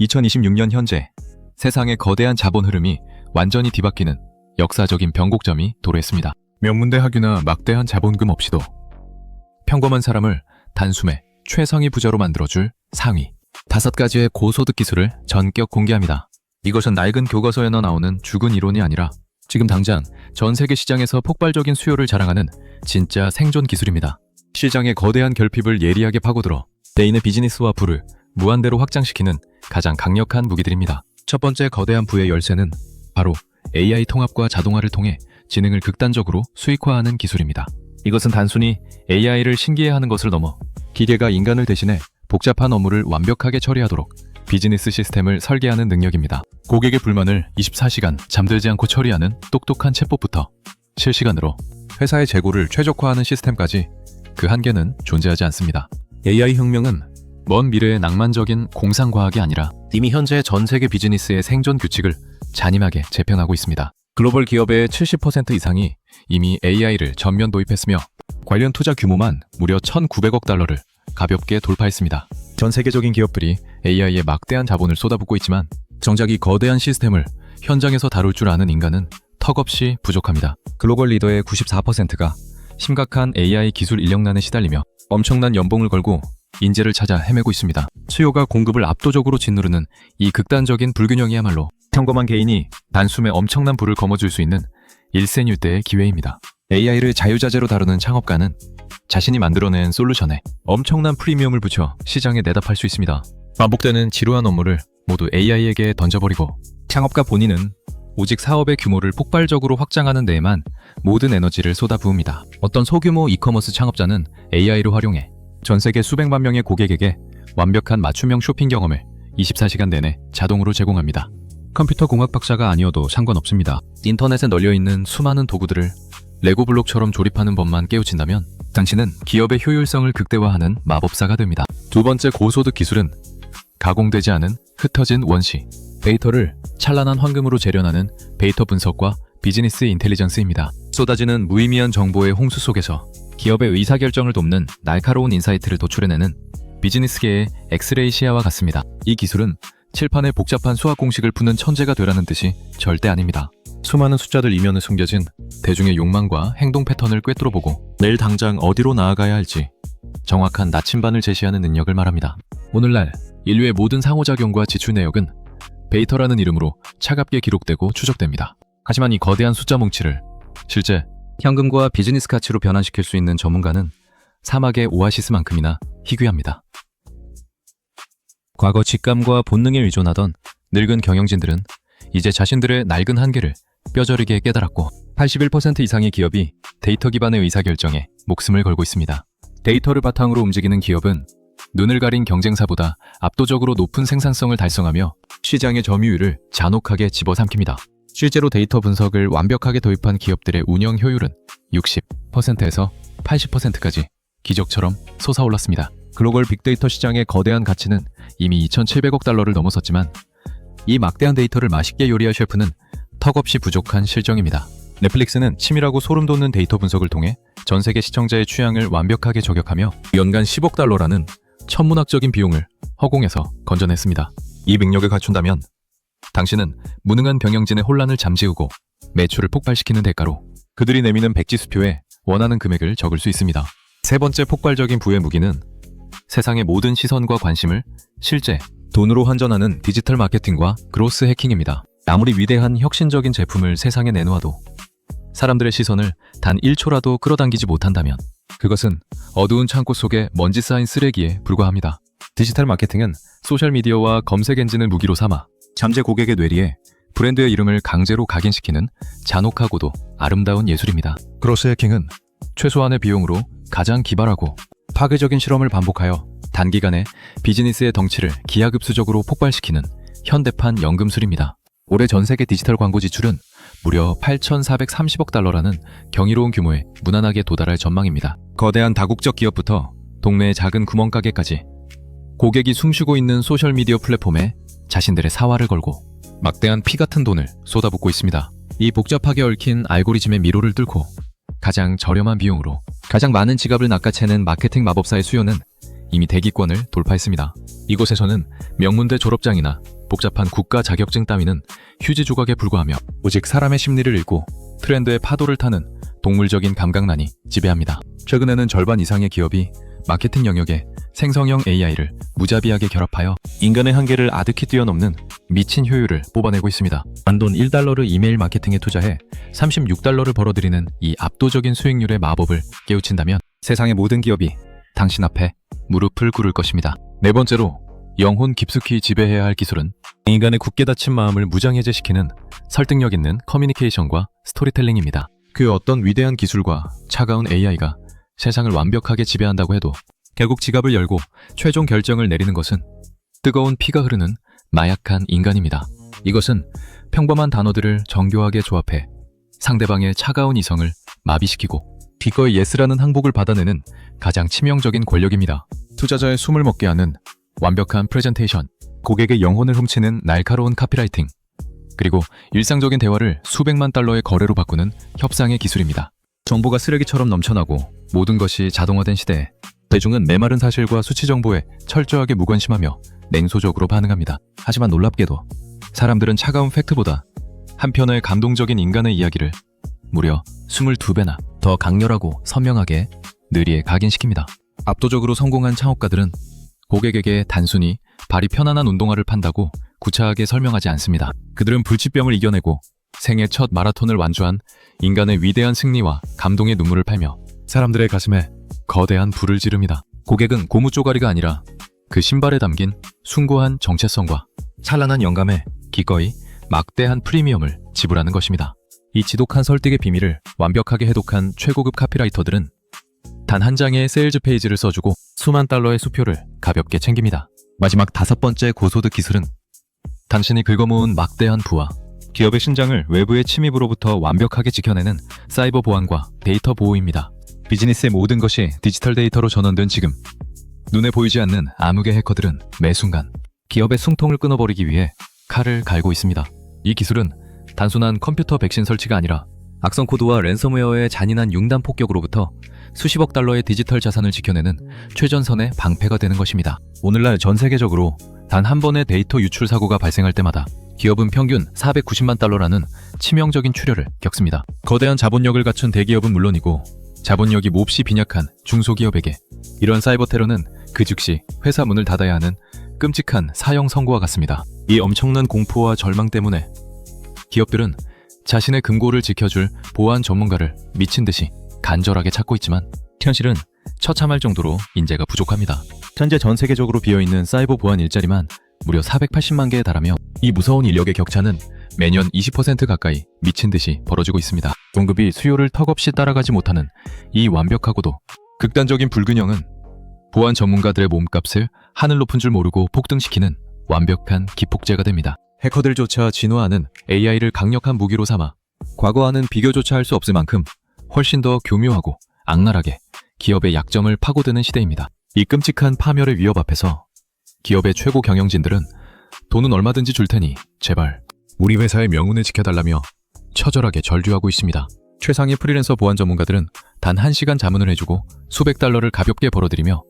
2026년 현재 세상의 거대한 자본 흐름이 완전히 뒤바뀌는 역사적인 변곡점이 도래했습니다. 명문대 학위나 막대한 자본금 없이도 평범한 사람을 단숨에 최상위 부자로 만들어줄 상위 5가지의 고소득 기술을 전격 공개합니다. 이것은 낡은 교과서에나 나오는 죽은 이론이 아니라 지금 당장 전 세계 시장에서 폭발적인 수요를 자랑하는 진짜 생존 기술입니다. 시장의 거대한 결핍을 예리하게 파고들어 개인의 비즈니스와 부를 무한대로 확장시키는 가장 강력한 무기들입니다. 첫 번째 거대한 부의 열쇠는 바로 AI 통합과 자동화를 통해 지능을 극단적으로 수익화하는 기술입니다. 이것은 단순히 AI를 신기해하는 것을 넘어 기계가 인간을 대신해 복잡한 업무를 완벽하게 처리하도록 비즈니스 시스템을 설계하는 능력입니다. 고객의 불만을 24시간 잠들지 않고 처리하는 똑똑한 챗봇부터 실시간으로 회사의 재고를 최적화하는 시스템까지 그 한계는 존재하지 않습니다. AI 혁명은 먼 미래의 낭만적인 공상과학이 아니라 이미 현재 전 세계 비즈니스의 생존 규칙을 잔인하게 재편하고 있습니다. 글로벌 기업의 70% 이상이 이미 AI를 전면 도입했으며 관련 투자 규모만 무려 1,900억 달러를 가볍게 돌파했습니다. 전 세계적인 기업들이 AI에 막대한 자본을 쏟아붓고 있지만 정작 이 거대한 시스템을 현장에서 다룰 줄 아는 인간은 턱없이 부족합니다. 글로벌 리더의 94%가 심각한 AI 기술 인력난에 시달리며 엄청난 연봉을 걸고 인재를 찾아 헤매고 있습니다. 수요가 공급을 압도적으로 짓누르는 이 극단적인 불균형이야말로 평범한 개인이 단숨에 엄청난 부를 거머쥘 수 있는 일생일대의 기회입니다. AI를 자유자재로 다루는 창업가는 자신이 만들어낸 솔루션에 엄청난 프리미엄을 붙여 시장에 내다팔 수 있습니다. 반복되는 지루한 업무를 모두 AI에게 던져버리고 창업가 본인은 오직 사업의 규모를 폭발적으로 확장하는 데에만 모든 에너지를 쏟아부읍니다. 어떤 소규모 이커머스 창업자는 AI를 활용해 전 세계 수백만 명의 고객에게 완벽한 맞춤형 쇼핑 경험을 24시간 내내 자동으로 제공합니다. 컴퓨터 공학 박사가 아니어도 상관없습니다. 인터넷에 널려있는 수많은 도구들을 레고 블록처럼 조립하는 법만 깨우친다면 당신은 기업의 효율성을 극대화하는 마법사가 됩니다. 두 번째 고소득 기술은 가공되지 않은 흩어진 원시, 데이터를 찬란한 황금으로 재련하는 데이터 분석과 비즈니스 인텔리전스입니다. 쏟아지는 무의미한 정보의 홍수 속에서 기업의 의사결정을 돕는 날카로운 인사이트를 도출해내는 비즈니스계의 엑스레이 시야와 같습니다. 이 기술은 칠판에 복잡한 수학 공식을 푸는 천재가 되라는 뜻이 절대 아닙니다. 수많은 숫자들 이면에 숨겨진 대중의 욕망과 행동 패턴을 꿰뚫어보고 내일 당장 어디로 나아가야 할지 정확한 나침반을 제시하는 능력을 말합니다. 오늘날 인류의 모든 상호작용과 지출 내역은 데이터라는 이름으로 차갑게 기록되고 추적됩니다. 하지만 이 거대한 숫자 뭉치를 실제 현금과 비즈니스 가치로 변환시킬 수 있는 전문가는 사막의 오아시스만큼이나 희귀합니다. 과거 직감과 본능에 의존하던 늙은 경영진들은 이제 자신들의 낡은 한계를 뼈저리게 깨달았고 81% 이상의 기업이 데이터 기반의 의사결정에 목숨을 걸고 있습니다. 데이터를 바탕으로 움직이는 기업은 눈을 가린 경쟁사보다 압도적으로 높은 생산성을 달성하며 시장의 점유율을 잔혹하게 집어삼킵니다. 실제로 데이터 분석을 완벽하게 도입한 기업들의 운영 효율은 60%에서 80%까지 기적처럼 솟아올랐습니다. 글로벌 빅데이터 시장의 거대한 가치는 이미 2,700억 달러를 넘어섰지만 이 막대한 데이터를 맛있게 요리할 셰프는 턱없이 부족한 실정입니다. 넷플릭스는 치밀하고 소름 돋는 데이터 분석을 통해 전 세계 시청자의 취향을 완벽하게 저격하며 연간 10억 달러라는 천문학적인 비용을 허공에서 건져냈습니다. 이 능력을 갖춘다면 당신은 무능한 경영진의 혼란을 잠재우고 매출을 폭발시키는 대가로 그들이 내미는 백지수표에 원하는 금액을 적을 수 있습니다. 세 번째 폭발적인 부의 무기는 세상의 모든 시선과 관심을 실제 돈으로 환전하는 디지털 마케팅과 그로스 해킹입니다. 아무리 위대한 혁신적인 제품을 세상에 내놓아도 사람들의 시선을 단 1초라도 끌어당기지 못한다면 그것은 어두운 창고 속에 먼지 쌓인 쓰레기에 불과합니다. 디지털 마케팅은 소셜미디어와 검색 엔진을 무기로 삼아 잠재 고객의 뇌리에 브랜드의 이름을 강제로 각인시키는 잔혹하고도 아름다운 예술입니다. 크로스 해킹은 최소한의 비용으로 가장 기발하고 파괴적인 실험을 반복하여 단기간에 비즈니스의 덩치를 기하급수적으로 폭발시키는 현대판 연금술입니다. 올해 전 세계 디지털 광고 지출은 무려 8,430억 달러라는 경이로운 규모에 무난하게 도달할 전망입니다. 거대한 다국적 기업부터 동네의 작은 구멍가게까지 고객이 숨쉬고 있는 소셜미디어 플랫폼에 자신들의 사활을 걸고 막대한 피 같은 돈을 쏟아붓고 있습니다. 이 복잡하게 얽힌 알고리즘의 미로를 뚫고 가장 저렴한 비용으로 가장 많은 지갑을 낚아채는 마케팅 마법사의 수요는 이미 대기권을 돌파했습니다. 이곳에서는 명문대 졸업장이나 복잡한 국가 자격증 따위는 휴지 조각에 불과하며 오직 사람의 심리를 읽고 트렌드의 파도를 타는 동물적인 감각란이 지배합니다. 최근에는 절반 이상의 기업이 마케팅 영역에 생성형 AI를 무자비하게 결합하여 인간의 한계를 아득히 뛰어넘는 미친 효율을 뽑아내고 있습니다. 단돈 1달러를 이메일 마케팅에 투자해 36달러를 벌어들이는 이 압도적인 수익률의 마법을 깨우친다면 세상의 모든 기업이 당신 앞에 무릎을 꿇을 것입니다. 네 번째로 영혼 깊숙이 지배해야 할 기술은 인간의 굳게 닫힌 마음을 무장해제시키는 설득력 있는 커뮤니케이션과 스토리텔링입니다. 그 어떤 위대한 기술과 차가운 AI가 세상을 완벽하게 지배한다고 해도 결국 지갑을 열고 최종 결정을 내리는 것은 뜨거운 피가 흐르는 나약한 인간입니다. 이것은 평범한 단어들을 정교하게 조합해 상대방의 차가운 이성을 마비시키고 기꺼이 예스라는 항복을 받아내는 가장 치명적인 권력입니다. 투자자의 숨을 먹게 하는 완벽한 프레젠테이션, 고객의 영혼을 훔치는 날카로운 카피라이팅, 그리고 일상적인 대화를 수백만 달러의 거래로 바꾸는 협상의 기술입니다. 정보가 쓰레기처럼 넘쳐나고 모든 것이 자동화된 시대에 대중은 메마른 사실과 수치 정보에 철저하게 무관심하며 냉소적으로 반응합니다. 하지만 놀랍게도 사람들은 차가운 팩트보다 한편의 감동적인 인간의 이야기를 무려 22배나 더 강렬하고 선명하게 뇌리에 각인시킵니다. 압도적으로 성공한 창업가들은 고객에게 단순히 발이 편안한 운동화를 판다고 구차하게 설명하지 않습니다. 그들은 불치병을 이겨내고 생애 첫 마라톤을 완주한 인간의 위대한 승리와 감동의 눈물을 팔며 사람들의 가슴에 거대한 불을 지릅니다. 고객은 고무 쪼가리가 아니라 그 신발에 담긴 숭고한 정체성과 찬란한 영감에 기꺼이 막대한 프리미엄을 지불하는 것입니다. 이 지독한 설득의 비밀을 완벽하게 해독한 최고급 카피라이터들은 단 한 장의 세일즈 페이지를 써주고 수만 달러의 수표를 가볍게 챙깁니다. 마지막 5번째 고소득 기술은 당신이 긁어모은 막대한 부와 기업의 신장을 외부의 침입으로부터 완벽하게 지켜내는 사이버 보안과 데이터 보호입니다. 비즈니스의 모든 것이 디지털 데이터로 전환된 지금, 눈에 보이지 않는 암흑의 해커들은 매 순간 기업의 숨통을 끊어버리기 위해 칼을 갈고 있습니다. 이 기술은 단순한 컴퓨터 백신 설치가 아니라 악성 코드와 랜섬웨어의 잔인한 융단 폭격으로부터 수십억 달러의 디지털 자산을 지켜내는 최전선의 방패가 되는 것입니다. 오늘날 전 세계적으로 단 한 번의 데이터 유출 사고가 발생할 때마다 기업은 평균 490만 달러라는 치명적인 출혈을 겪습니다. 거대한 자본력을 갖춘 대기업은 물론이고 자본력이 몹시 빈약한 중소기업에게 이런 사이버 테러는 그 즉시 회사 문을 닫아야 하는 끔찍한 사형 선고와 같습니다. 이 엄청난 공포와 절망 때문에 기업들은 자신의 금고를 지켜줄 보안 전문가를 미친 듯이 간절하게 찾고 있지만 현실은 처참할 정도로 인재가 부족합니다. 현재 전 세계적으로 비어있는 사이버 보안 일자리만 무려 480만 개에 달하며 이 무서운 인력의 격차는 매년 20% 가까이 미친 듯이 벌어지고 있습니다. 공급이 수요를 턱없이 따라가지 못하는 이 완벽하고도 극단적인 불균형은 보안 전문가들의 몸값을 하늘 높은 줄 모르고 폭등시키는 완벽한 기폭제가 됩니다. 해커들조차 진화하는 AI를 강력한 무기로 삼아 과거와는 비교조차 할 수 없을 만큼 훨씬 더 교묘하고 악랄하게 기업의 약점을 파고드는 시대입니다. 이 끔찍한 파멸의 위협 앞에서 기업의 최고 경영진들은 돈은 얼마든지 줄 테니 제발 우리 회사의 명운을 지켜달라며 처절하게 절규하고 있습니다. 최상위 프리랜서 보안 전문가들은 단 1시간 자문을 해주고 수백 달러를 가볍게 벌어들이며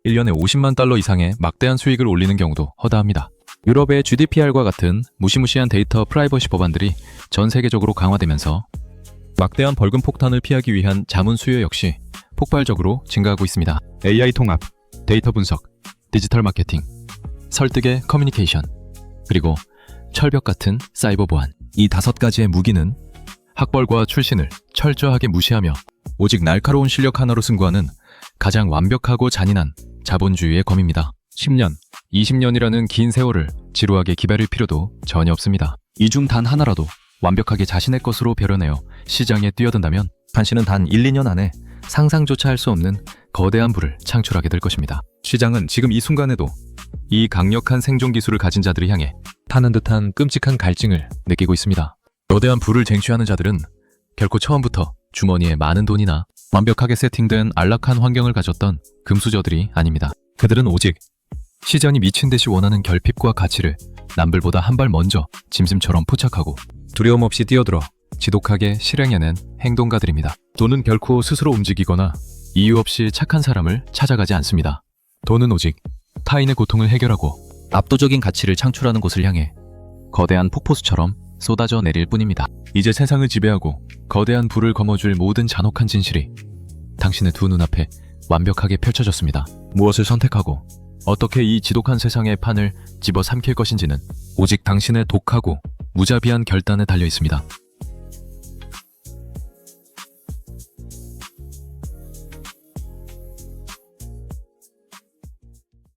1년에 50만 달러 이상의 막대한 수익을 올리는 경우도 허다합니다. 유럽의 GDPR과 같은 무시무시한 데이터 프라이버시 법안들이 전 세계적으로 강화되면서 막대한 벌금 폭탄을 피하기 위한 자문 수요 역시 폭발적으로 증가하고 있습니다. AI 통합, 데이터 분석, 디지털 마케팅, 설득의 커뮤니케이션, 그리고 철벽 같은 사이버 보안. 이 5가지의 무기는 학벌과 출신을 철저하게 무시하며 오직 날카로운 실력 하나로 승부하는 가장 완벽하고 잔인한 자본주의의 검입니다. 10년, 20년이라는 긴 세월을 지루하게 기다릴 필요도 전혀 없습니다. 이 중 단 하나라도 완벽하게 자신의 것으로 벼려내어 시장에 뛰어든다면 당신은 단 1, 2년 안에 상상조차 할 수 없는 거대한 부를 창출하게 될 것입니다. 시장은 지금 이 순간에도 이 강력한 생존 기술을 가진 자들을 향해 타는 듯한 끔찍한 갈증을 느끼고 있습니다. 거대한 부를 쟁취하는 자들은 결코 처음부터 주머니에 많은 돈이나 완벽하게 세팅된 안락한 환경을 가졌던 금수저들이 아닙니다. 그들은 오직 시장이 미친 듯이 원하는 결핍과 가치를 남들보다 한 발 먼저 짐승처럼 포착하고 두려움 없이 뛰어들어 지독하게 실행해낸 행동가들입니다. 돈은 결코 스스로 움직이거나 이유 없이 착한 사람을 찾아가지 않습니다. 돈은 오직 타인의 고통을 해결하고 압도적인 가치를 창출하는 곳을 향해 거대한 폭포수처럼 쏟아져 내릴 뿐입니다. 이제 세상을 지배하고 거대한 불을 거머쥘 모든 잔혹한 진실이 당신의 두 눈앞에 완벽하게 펼쳐졌습니다. 무엇을 선택하고 어떻게 이 지독한 세상의 판을 집어삼킬 것인지는 오직 당신의 독하고 무자비한 결단에 달려 있습니다.